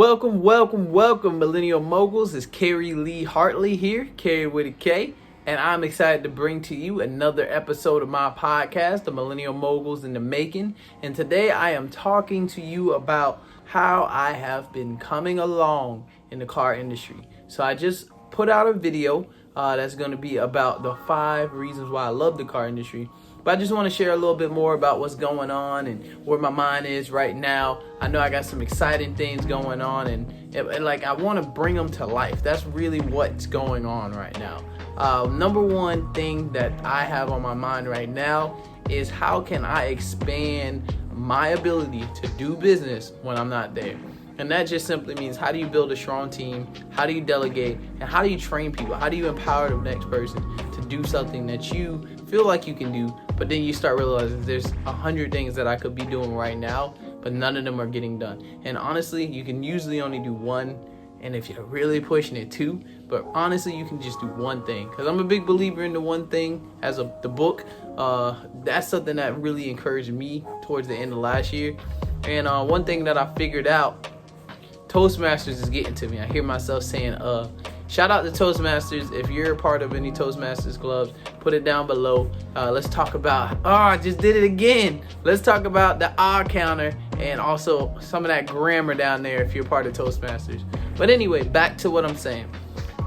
Welcome, Millennial Moguls. It's Carrie Lee Hartley here, Carrie with a K, and I'm excited to bring to you another episode of my podcast, The Millennial Moguls in the Making. And today I am talking to you about how I have been coming along in the car industry. So I just put out a video that's going to be about the 5 reasons why I love the car industry. But I just want to share a little bit more about what's going on and where my mind is right now. I know I got some exciting things going on and I want to bring them to life. That's really what's going on right now. Number one thing that I have on my mind right now is how can I expand my ability to do business when I'm not there? And that just simply means, how do you build a strong team? How do you delegate? And how do you train people? How do you empower the next person to do something that you feel like you can do, but then you start realizing there's 100 things that I could be doing right now, but none of them are getting done. And honestly, you can usually only do one, and if you're really pushing it, 2. But honestly, you can just do one thing. Because I'm a big believer in the one thing as of the book. That's something that really encouraged me towards the end of last year. And one thing that I figured out, Toastmasters is getting to me. I hear myself saying, shout out to Toastmasters. If you're a part of any Toastmasters clubs, put it down below. Let's talk about, I just did it again. Let's talk about the counter and also some of that grammar down there if you're part of Toastmasters. But anyway, back to what I'm saying.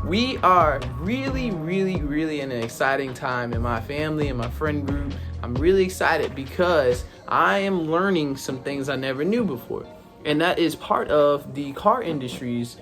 We are really in an exciting time in my family and my friend group. I'm really excited because I am learning some things I never knew before. And that is part of the car industry's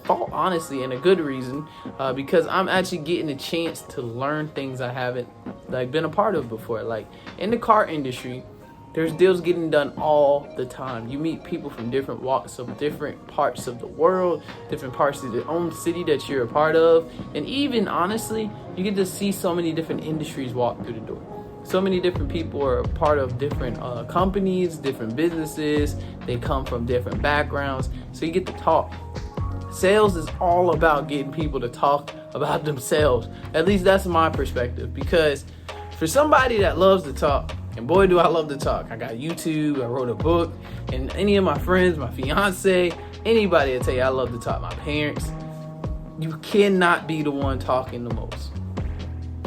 fault, honestly, and a good reason, because I'm actually getting a chance to learn things I haven't been a part of before. Like in the car industry, there's deals getting done all the time. You meet people from different walks of different parts of the world, different parts of the own city that you're a part of, and even honestly, you get to see so many different industries walk through the door. So many different people are a part of different companies, different businesses. They come from different backgrounds, so you get to talk. Sales is all about getting people to talk about themselves. At least that's my perspective, because for somebody that loves to talk, and boy do I love to talk. I got YouTube, I wrote a book, and any of my friends, my fiance, anybody will tell you I love to talk. My parents, you cannot be the one talking the most.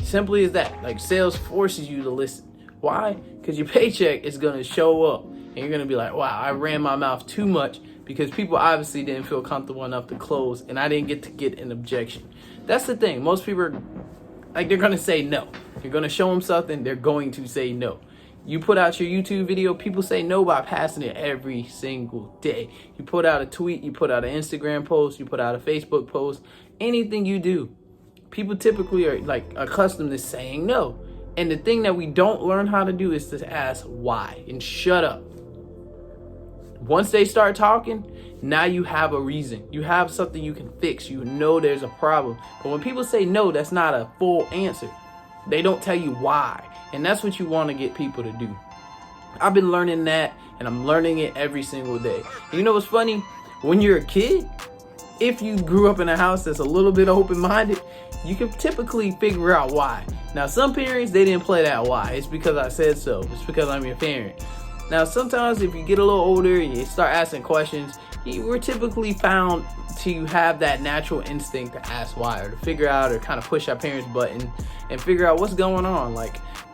Simply as that. Sales forces you to listen. Why? Because your paycheck is going to show up and you're going to be like, wow, I ran my mouth too much because people obviously didn't feel comfortable enough to close and I didn't get an objection. That's the thing. Most people are they're going to say no. You're going to show them something, they're going to say no. You put out your YouTube video, people say no by passing it every single day. You put out a tweet, you put out an Instagram post, you put out a Facebook post, anything you do. People typically are accustomed to saying no. And the thing that we don't learn how to do is to ask why and shut up. Once they start talking, now you have a reason. You have something you can fix. You know there's a problem. But when people say no, that's not a full answer. They don't tell you why. And that's what you want to get people to do. I've been learning that, and I'm learning it every single day. And you know what's funny? When you're a kid, if you grew up in a house that's a little bit open-minded, you can typically figure out why. Now, some parents, they didn't play that why. It's because I said so. It's because I'm your parent. Now, sometimes if you get a little older and you start asking questions, we're typically found to have that natural instinct to ask why, or to figure out or kind of push our parents' button and figure out what's going on.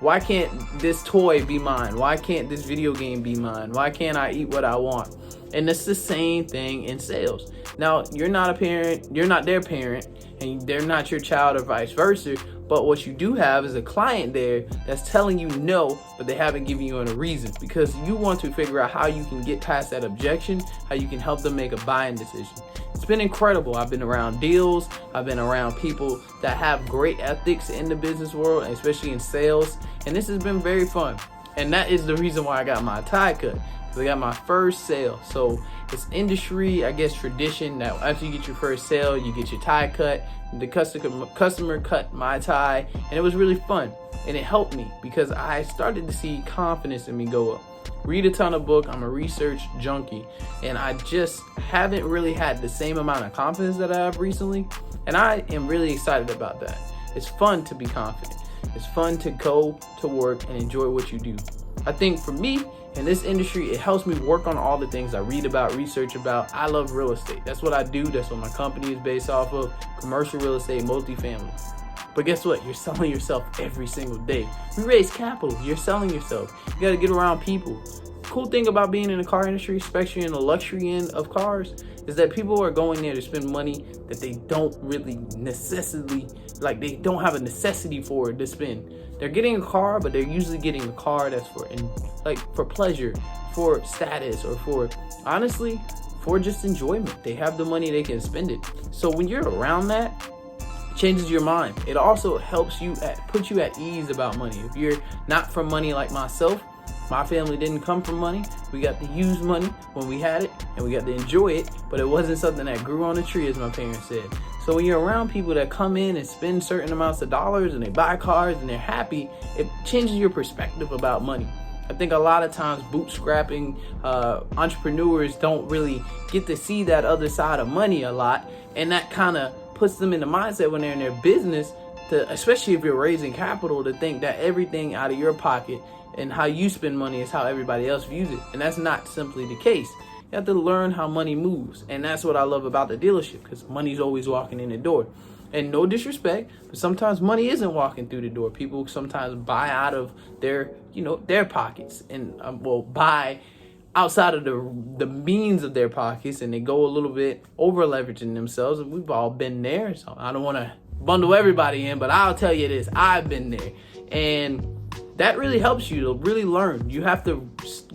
Why can't this toy be mine? Why can't this video game be mine? Why can't I eat what I want? And it's the same thing in sales. Now, you're not a parent, you're not their parent, and they're not your child or vice versa, but what you do have is a client there that's telling you no, but they haven't given you a reason, because you want to figure out how you can get past that objection, how you can help them make a buying decision. It's been incredible. I've been around deals, I've been around people that have great ethics in the business world, especially in sales, and this has been very fun. And that is the reason why I got my tie cut, because I got my first sale. So it's industry, I guess, tradition that after you get your first sale, you get your tie cut. The customer cut my tie, and it was really fun. And it helped me because I started to see confidence in me go up. Read a ton of books. I'm a research junkie, and I just haven't really had the same amount of confidence that I have recently. And I am really excited about that. It's fun to be confident. It's fun to go to work and enjoy what you do. I think for me, In this industry, it helps me work on all the things I read about, research about. I love real estate. That's what I do. That's what my company is based off of. Commercial real estate, multifamily. But guess what? You're selling yourself every single day. You raise capital. You're selling yourself. You got to get around people. Cool thing about being in the car industry, especially in the luxury end of cars, is that people are going there to spend money that they don't really they don't have a necessity for to spend. They're getting a car, but they're usually getting a car that's for pleasure, for status, or honestly, for just enjoyment. They have the money, they can spend it. So when you're around that, it changes your mind. It also helps you put you at ease about money. If you're not from money like myself, my family didn't come from money. We got to use money when we had it, and we got to enjoy it, but it wasn't something that grew on a tree, as my parents said. So when you're around people that come in and spend certain amounts of dollars and they buy cars and they're happy, it changes your perspective about money. I think a lot of times bootstrapping entrepreneurs don't really get to see that other side of money a lot, and that kind of puts them in the mindset when they're in their business, especially if you're raising capital, to think that everything out of your pocket and how you spend money is how everybody else views it. And that's not simply the case. You have to learn how money moves. And that's what I love about the dealership, because money's always walking in the door. And no disrespect, but sometimes money isn't walking through the door. People sometimes buy out of their pockets and buy outside of the means of their pockets, and they go a little bit over leveraging themselves. And we've all been there. So I don't want to bundle everybody in, but I'll tell you this, I've been there. And that really helps you to really learn. You have to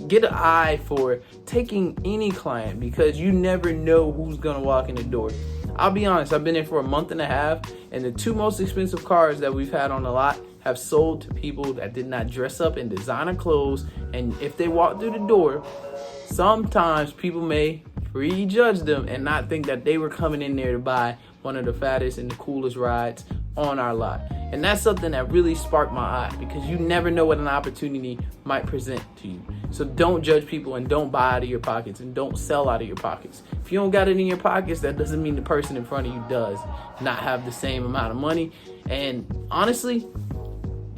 get an eye for taking any client, because you never know who's going to walk in the door. I'll be honest, I've been there for a month and a half, and the two most expensive cars that we've had on the lot have sold to people that did not dress up in designer clothes. And if they walk through the door, sometimes people may prejudge them and not think that they were coming in there to buy one of the fattest and the coolest rides on our lot. And that's something that really sparked my eye, because you never know what an opportunity might present to you. So don't judge people, and don't buy out of your pockets, and don't sell out of your pockets. If you don't got it in your pockets, that doesn't mean the person in front of you does not have the same amount of money. And honestly,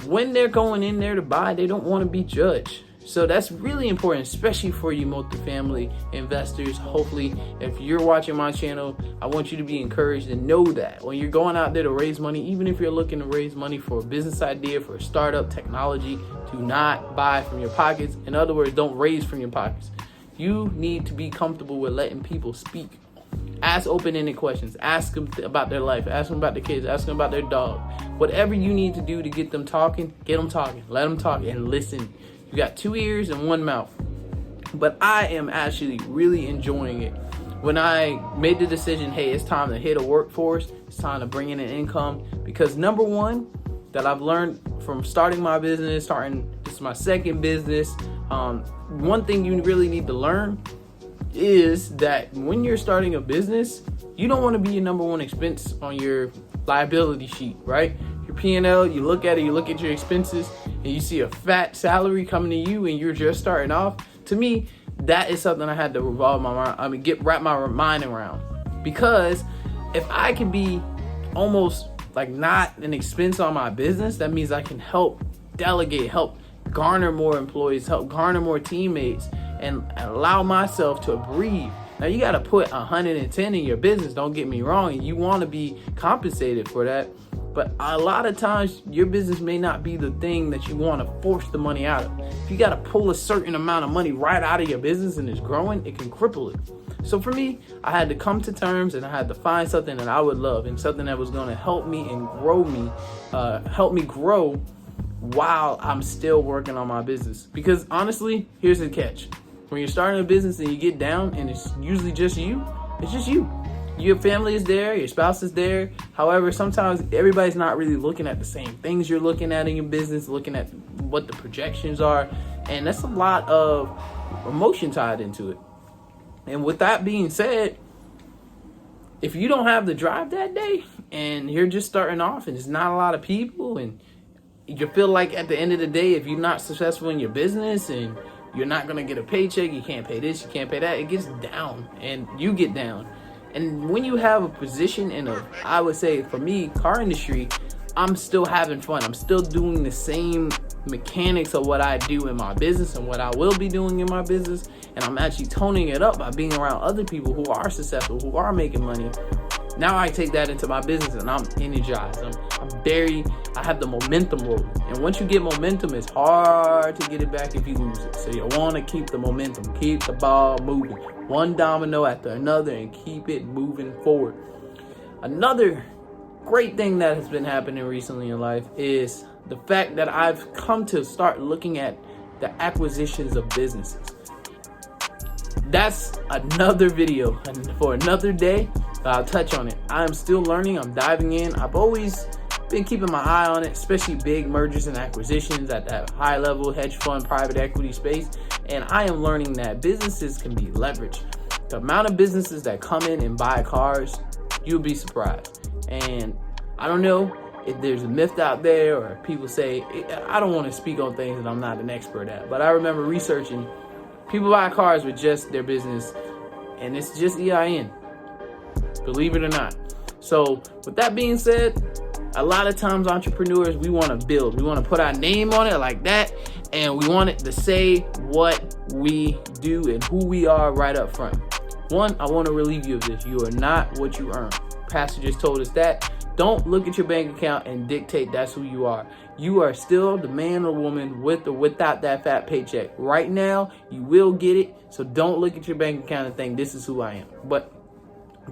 when they're going in there to buy, they don't want to be judged. So that's really important, especially for you multifamily investors. Hopefully, if you're watching my channel, I want you to be encouraged and know that when you're going out there to raise money, even if you're looking to raise money for a business idea, for a startup, technology, do not buy from your pockets. In other words, don't raise from your pockets. You need to be comfortable with letting people speak. Ask open-ended questions. Ask them about their life. Ask them about the kids. Ask them about their dog. Whatever you need to do to get them talking, get them talking. Let them talk and listen. You got 2 ears and 1 mouth. But I am actually really enjoying it. When I made the decision, hey, it's time to hit a workforce, it's time to bring in an income, because number one that I've learned from starting my business, this is my second business, one thing you really need to learn is that when you're starting a business, you don't want to be your number one expense on your liability sheet, right? Your P&L, you look at it, you look at your expenses, and you see a fat salary coming to you, and you're just starting off. To me, that is something I had to wrap my mind around. Because if I can be almost like not an expense on my business, that means I can help delegate, help garner more employees, help garner more teammates, and allow myself to breathe. Now, you got to put 110 in your business, don't get me wrong, and you want to be compensated for that. But a lot of times, your business may not be the thing that you want to force the money out of. If you got to pull a certain amount of money right out of your business and it's growing, it can cripple it. So for me, I had to come to terms, and I had to find something that I would love, and something that was going to help me and help me grow while I'm still working on my business. Because honestly, here's the catch. When you're starting a business and you get down and it's usually just you, it's just you. Your family is there, your spouse is there. However, sometimes everybody's not really looking at the same things you're looking at in your business, looking at what the projections are. And that's a lot of emotion tied into it. And with that being said, if you don't have the drive that day and you're just starting off and there's not a lot of people, and you feel like at the end of the day, if you're not successful in your business and you're not going to get a paycheck, you can't pay this, you can't pay that, it gets down and you get down. And when you have a position in I would say for me, car industry, I'm still having fun. I'm still doing the same mechanics of what I do in my business and what I will be doing in my business. And I'm actually toning it up by being around other people who are successful, who are making money. Now I take that into my business and I'm energized. I have the momentum rolling. And once you get momentum, it's hard to get it back if you lose it. So you want to keep the momentum, keep the ball moving, one domino after another, and keep it moving forward. Another great thing that has been happening recently in life is the fact that I've come to start looking at the acquisitions of businesses. That's another video and for another day. I'll touch on it. I'm still learning. I'm diving in. I've always been keeping my eye on it, especially big mergers and acquisitions at that high level hedge fund, private equity space. And I am learning that businesses can be leveraged. The amount of businesses that come in and buy cars, you'll be surprised. And I don't know if there's a myth out there or people say, I don't want to speak on things that I'm not an expert at, but I remember researching people buy cars with just their business and it's just EIN, believe it or not. So with that being said, a lot of times entrepreneurs, we want to build, we want to put our name on it like that, and we want it to say what we do and who we are right up front. One, I want to relieve you of this. You are not what you earn. Pastor just told us that. Don't look at your bank account and dictate that's who you are. You are still the man or woman with or without that fat paycheck. Right now, you will get it. So don't look at your bank account and think this is who I am. But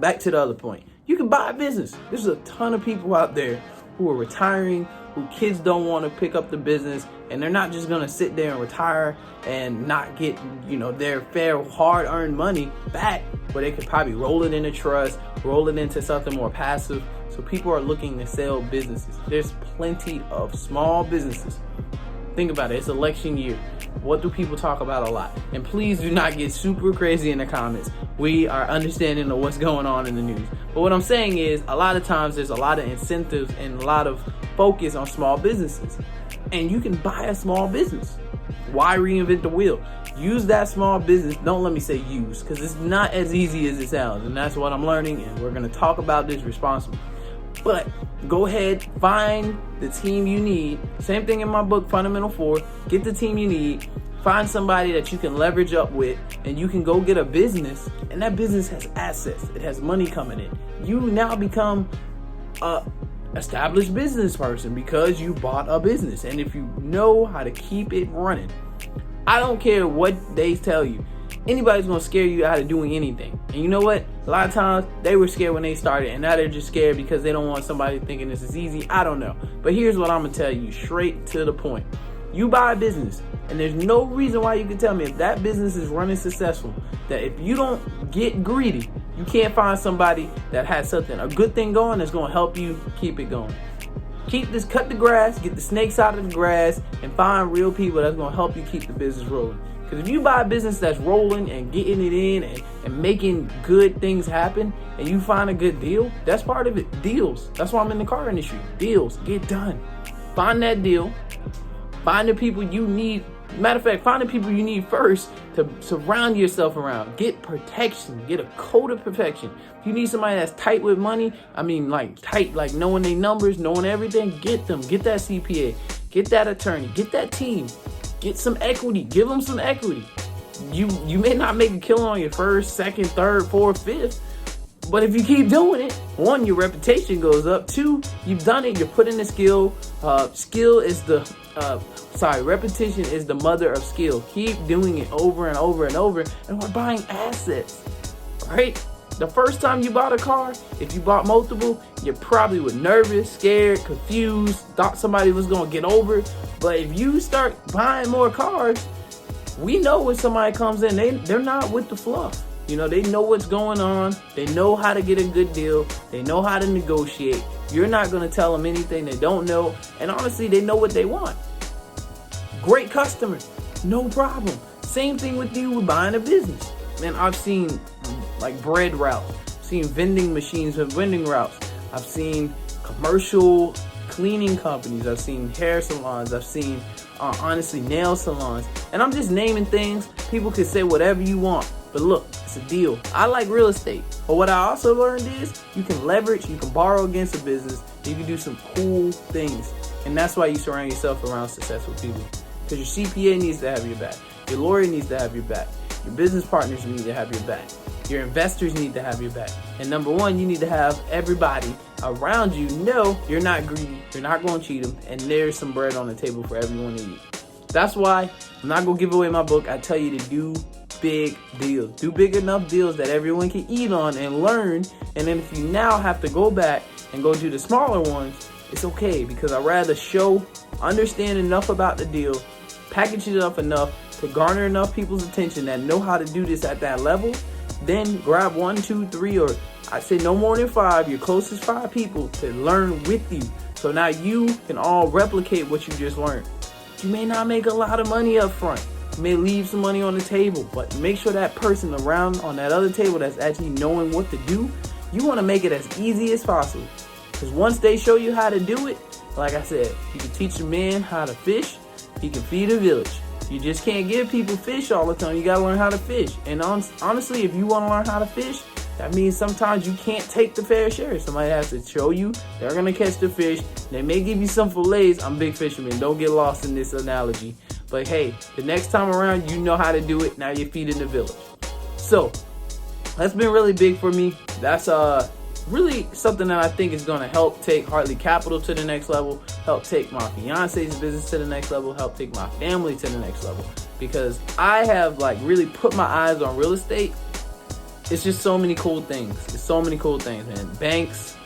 back to the other point. You can buy a business. There's a ton of people out there who are retiring, who kids don't want to pick up the business, and they're not just going to sit there and retire and not get, their fair hard-earned money back, but they could probably roll it into trust, roll it into something more passive. So people are looking to sell businesses. There's plenty of small businesses. Think about it. It's election year. What do people talk about a lot? And please do not get super crazy in the comments. We are understanding of what's going on in the news. But what I'm saying is a lot of times there's a lot of incentives and a lot of focus on small businesses. And you can buy a small business. Why reinvent the wheel? Use that small business. Don't let me say use, because it's not as easy as it sounds. And that's what I'm learning. And we're going to talk about this responsibly. But go ahead, find the team you need. Same thing in my book, Fundamental 4. Get the team you need. Find somebody that you can leverage up with, and you can go get a business, and that business has assets. It has money coming in. You now become a established business person because you bought a business. And if you know how to keep it running, I don't care what they tell you. Anybody's gonna scare you out of doing anything. And you know what? A lot of times they were scared when they started, and now they're just scared because they don't want somebody thinking this is easy. I don't know. But here's what I'm gonna tell you, straight to the point. You buy a business, and there's no reason why you can tell me if that business is running successful, that if you don't get greedy, you can't find somebody that has something, a good thing going that's gonna help you keep it going. Cut the grass, get the snakes out of the grass, and find real people that's gonna help you keep the business rolling. Because if you buy a business that's rolling and getting it in and making good things happen, and you find a good deal, that's part of it. Deals. That's why I'm in the car industry. Deals. Get done. Find that deal. Find the people you need. Matter of fact, find the people you need first to surround yourself around. Get protection. Get a code of protection. If you need somebody that's tight with money, tight, like knowing their numbers, knowing everything, get them. Get that CPA. Get that attorney. Get that team. Get some equity. Give them some equity. You may not make a killing on your first, second, third, fourth, fifth, but if you keep doing it, one, your reputation goes up. Two, you've done it. You're putting the skill. Repetition is the mother of skill. Keep doing it over and over and over. And we're buying assets, right? The first time you bought a car, if you bought multiple, you probably were nervous, scared, confused, thought somebody was going to get over it. But if you start buying more cars, we know when somebody comes in, they're not with the fluff. They know what's going on. They know how to get a good deal. They know how to negotiate. You're not going to tell them anything they don't know. And honestly, they know what they want. Great customers, no problem. Same thing with you with buying a business. Man, I've seen like bread routes, seen vending machines and vending routes. I've seen commercial cleaning companies. I've seen hair salons. I've seen, honestly, nail salons. And I'm just naming things. People can say whatever you want. But look, it's a deal. I like real estate. But what I also learned is you can leverage, you can borrow against a business, You can do some cool things. And that's why you surround yourself around successful people. Because your CPA needs to have your back. Your lawyer needs to have your back. Your business partners need to have your back. Your investors need to have your back. And number one, you need to have everybody around you know you're not greedy, you're not going to cheat them, and there's some bread on the table for everyone to eat. That's why I'm not going to give away my book. I tell you to do big deals. Do big enough deals that everyone can eat on and learn. And then if you now have to go back and go do the smaller ones, it's okay, because I'd rather understand enough about the deal, package it up enough to garner enough people's attention that know how to do this at that level. Then grab 1, 2, 3, or I say no more than 5, your closest 5 people to learn with you. So now you can all replicate what you just learned. You may not make a lot of money up front. You may leave some money on the table, but make sure that person around on that other table that's actually knowing what to do, you want to make it as easy as possible. Because once they show you how to do it, like I said, you can teach a man how to fish, he can feed a village. You just can't give people fish all the time. You got to learn how to fish. And honestly, if you want to learn how to fish, that means sometimes you can't take the fair share. Somebody has to show you they're going to catch the fish. They may give you some fillets. I'm a big fisherman. Don't get lost in this analogy. But hey, the next time around, you know how to do it. Now you're feeding the village. So that's been really big for me. That's really something that I think is going to help take Hartley Capital to the next level, help take my fiance's business to the next level, help take my family to the next level. Because I have really put my eyes on real estate. It's just so many cool things. It's so many cool things, man. Banks,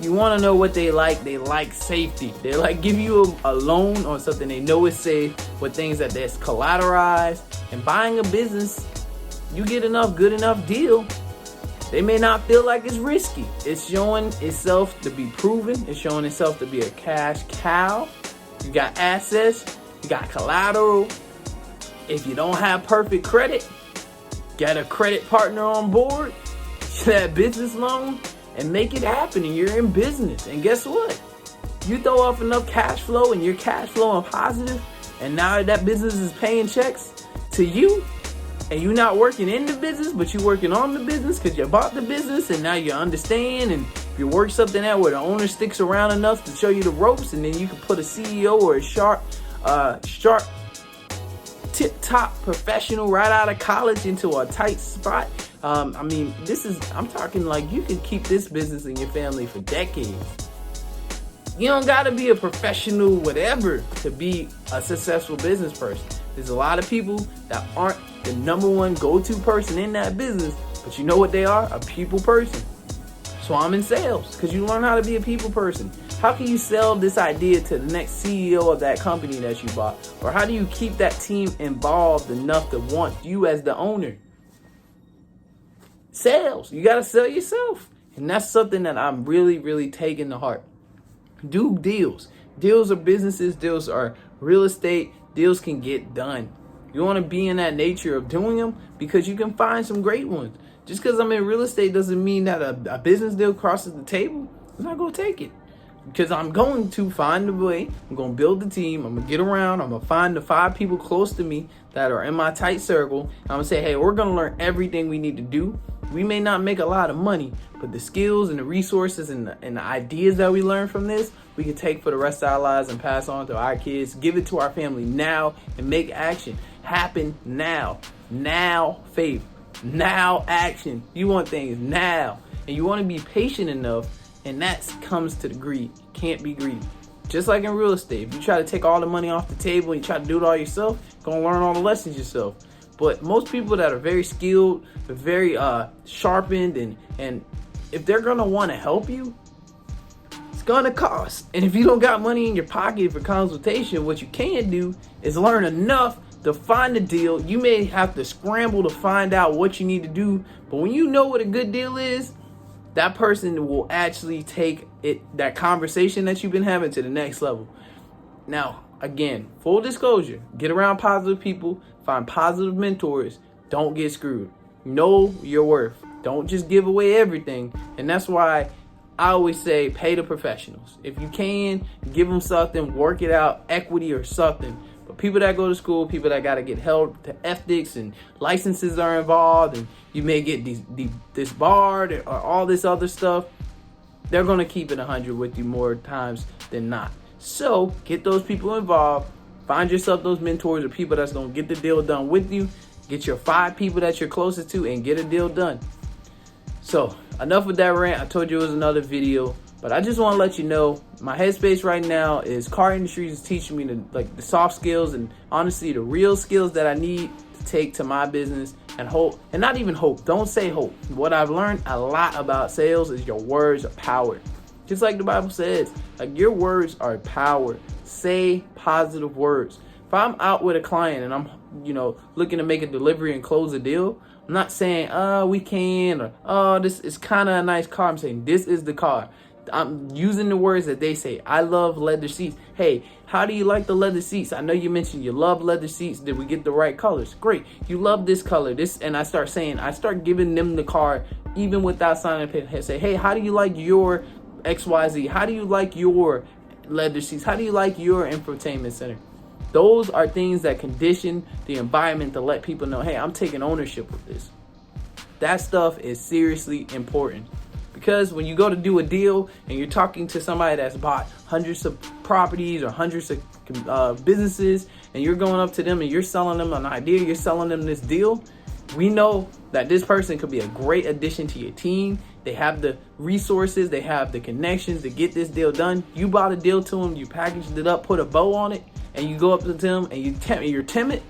you want to know what they like. They like safety. They give you a loan or something they know is safe with things that's collateralized. And buying a business, you get good enough deal. They may not feel like it's risky. It's showing itself to be proven. It's showing itself to be a cash cow. You got assets. You got collateral. If you don't have perfect credit, get a credit partner on board, that business loan, and make it happen. And you're in business. And guess what? You throw off enough cash flow and you're cash flowing positive, and now that business is paying checks to you, and you're not working in the business, but you're working on the business because you bought the business, and now you understand, and you work something out where the owner sticks around enough to show you the ropes, and then you can put a CEO or a sharp tip-top professional right out of college into a tight spot. I'm talking you can keep this business in your family for decades. You don't got to be a professional whatever to be a successful business person. There's a lot of people that aren't the number one go-to person in that business, but you know what they are? A people person. So I'm in sales because you learn how to be a people person. How can you sell this idea to the next CEO of that company that you bought? Or how do you keep that team involved enough to want you as the owner? Sales. You got to sell yourself. And that's something that I'm really, really taking to heart. Do deals. Deals are businesses. Deals are real estate. Deals can get done. You want to be in that nature of doing them because you can find some great ones. Just because I'm in real estate doesn't mean that a business deal crosses the table. I'm not going to take it. Because I'm going to find a way. I'm going to build the team. I'm going to get around. I'm going to find the 5 people close to me that are in my tight circle. I'm going to say, hey, we're going to learn everything we need to do. We may not make a lot of money, but the skills and the resources and the ideas that we learn from this, we can take for the rest of our lives and pass on to our kids. Give it to our family now and make action happen now. Now faith. Now action. You want things now. And you want to be patient enough. And that comes to the greed. Can't be greedy. Just like in real estate. If you try to take all the money off the table and you try to do it all yourself, you're going to learn all the lessons yourself. But most people that are very skilled, very sharpened, and if they're going to want to help you, it's going to cost. And if you don't got money in your pocket for consultation, what you can do is learn enough to find a deal. You may have to scramble to find out what you need to do. But when you know what a good deal is, that person will actually take that conversation that you've been having to the next level. Now, again, full disclosure, get around positive people, find positive mentors, don't get screwed. Know your worth. Don't just give away everything. And that's why I always say pay the professionals. If you can, give them something, work it out, equity or something. But people that go to school, people that got to get held to ethics and licenses are involved, and you may get disbarred or all this other stuff. they're going to keep it 100 with you more times than not. So get those people involved. Find yourself those mentors or people that's going to get the deal done with you. Get your 5 people that you're closest to and get a deal done. So enough with that rant. I told you it was another video, but I just want to let you know my headspace right now is car industry is teaching me the soft skills and honestly the real skills that I need to take to my business and hope, and not even hope. Don't say hope. What I've learned a lot about sales is your words are power. Just like the Bible says, like your words are power. Say positive words. If I'm out with a client and I'm, looking to make a delivery and close a deal, I'm not saying, we can, or, this is kind of a nice car. I'm saying, this is the car. I'm using the words that they say. I love leather seats. Hey, how do you like the leather seats? I know you mentioned you love leather seats. Did we get the right colors? Great. You love this color. And I start giving them the car even without signing a pen. Say, hey, how do you like your XYZ? How do you like your leather seats? How do you like your infotainment center? Those are things that condition the environment to let people know, hey, I'm taking ownership of this. That stuff is seriously important. Because when you go to do a deal and you're talking to somebody that's bought hundreds of properties or hundreds of businesses, and you're going up to them and you're selling them an idea, you're selling them this deal, we know that this person could be a great addition to your team. They have the resources, they have the connections to get this deal done. You bought a deal to them, you packaged it up, put a bow on it, and you go up to them and you're timid.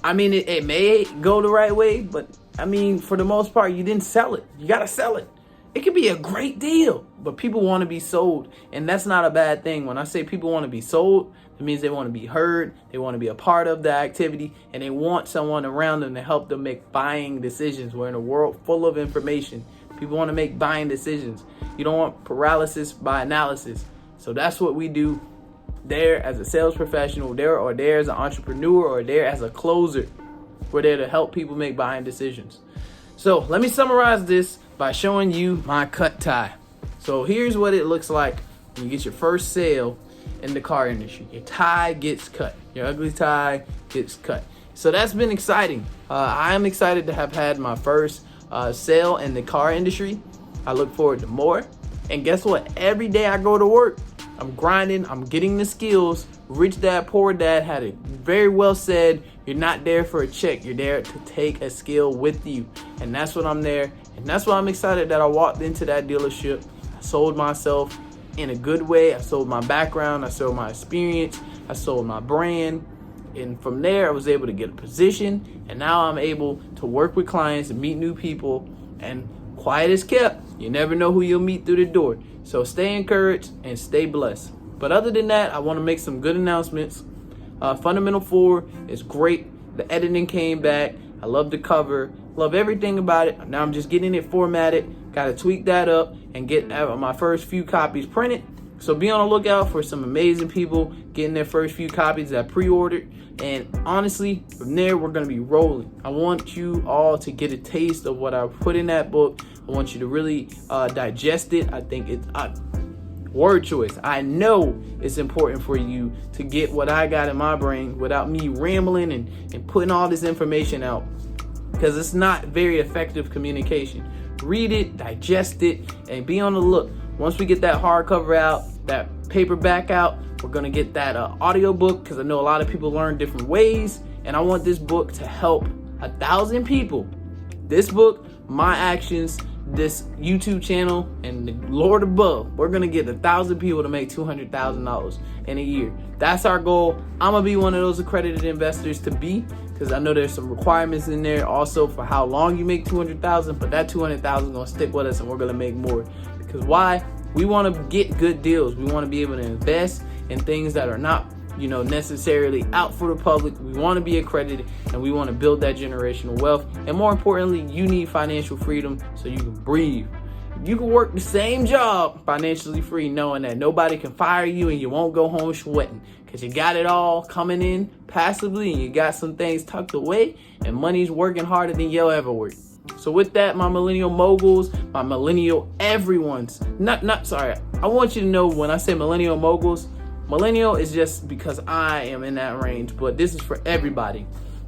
I mean, it may go the right way, but I mean, for the most part, you didn't sell it. You got to sell it. It could be a great deal, but people want to be sold. And that's not a bad thing. When I say people want to be sold, it means they want to be heard. They want to be a part of the activity, and they want someone around them to help them make buying decisions. We're in a world full of information. People want to make buying decisions. You don't want paralysis by analysis. So that's what we do there as a sales professional, there as an entrepreneur, or there as a closer. We're there to help people make buying decisions. So let me summarize this by showing you my cut tie. So here's what it looks like when you get your first sale in the car industry. Your tie gets cut. Your ugly tie gets cut. So that's been exciting. I am excited to have had my first sale in the car industry. I look forward to more. And guess what? Every day I go to work, I'm grinding, I'm getting the skills. Rich Dad, Poor Dad had it very well said, you're not there for a check, you're there to take a skill with you. And that's what I'm there. And that's why I'm excited that I walked into that dealership. I sold myself in a good way. I sold my background, I sold my experience, I sold my brand. And from there, I was able to get a position. And now I'm able to work with clients and meet new people. And quiet is kept. You never know who you'll meet through the door. So stay encouraged and stay blessed. But other than that, I want to make some good announcements. Fundamental 4 is great. The editing came back. I love the cover. Love everything about it. Now I'm just getting it formatted. Got to tweak that up and get my first few copies printed. So be on the lookout for some amazing people getting their first few copies that pre-ordered. And honestly, from there, we're going to be rolling. I want you all to get a taste of what I put in that book. I want you to really digest it. I think it's word choice. I know it's important for you to get what I got in my brain without me rambling and putting all this information out, because it's not very effective communication. Read it, digest it, and be on the look. Once we get that hardcover out, that paperback out, we're going to get that audio book, because I know a lot of people learn different ways, and I want this book to help 1,000 people. This book, my actions, this YouTube channel, and the Lord above, we're going to get 1,000 people to make $200,000 in a year. That's our goal. I'm going to be one of those accredited investors to be, because I know there's some requirements in there also for how long you make $200,000, but that $200,000 is going to stick with us, and we're going to make more. Because why? We want to get good deals. We want to be able to invest in things that are not, necessarily out for the public. We want to be accredited, and we want to build that generational wealth. And more importantly, you need financial freedom so you can breathe. You can work the same job financially free, knowing that nobody can fire you and you won't go home sweating, because you got it all coming in passively, and you got some things tucked away, and money's working harder than you'll ever work. So with that, my millennial moguls, my millennial everyone's, I want you to know, when I say millennial moguls, millennial is just because I am in that range, but this is for everybody.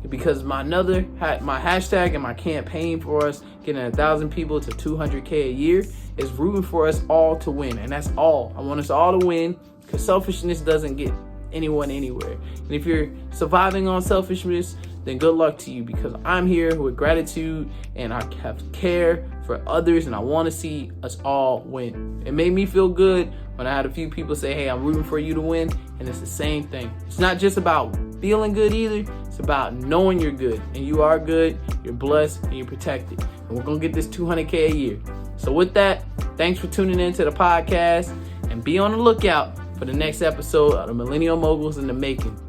because my hashtag and my campaign for us getting 1,000 people to 200K a year is rooting for us all to win. And that's all. I want us all to win, because selfishness doesn't get anyone anywhere. And if you're surviving on selfishness, then good luck to you, because I'm here with gratitude and I have care for others, and I want to see us all win. It made me feel good when I had a few people say, hey, I'm rooting for you to win. And it's the same thing. It's not just about feeling good either. It's about knowing you're good, and you are good, you're blessed, and you're protected. And we're going to get this 200K a year. So with that, thanks for tuning into the podcast, and be on the lookout for the next episode of the Millennial Moguls in the Making.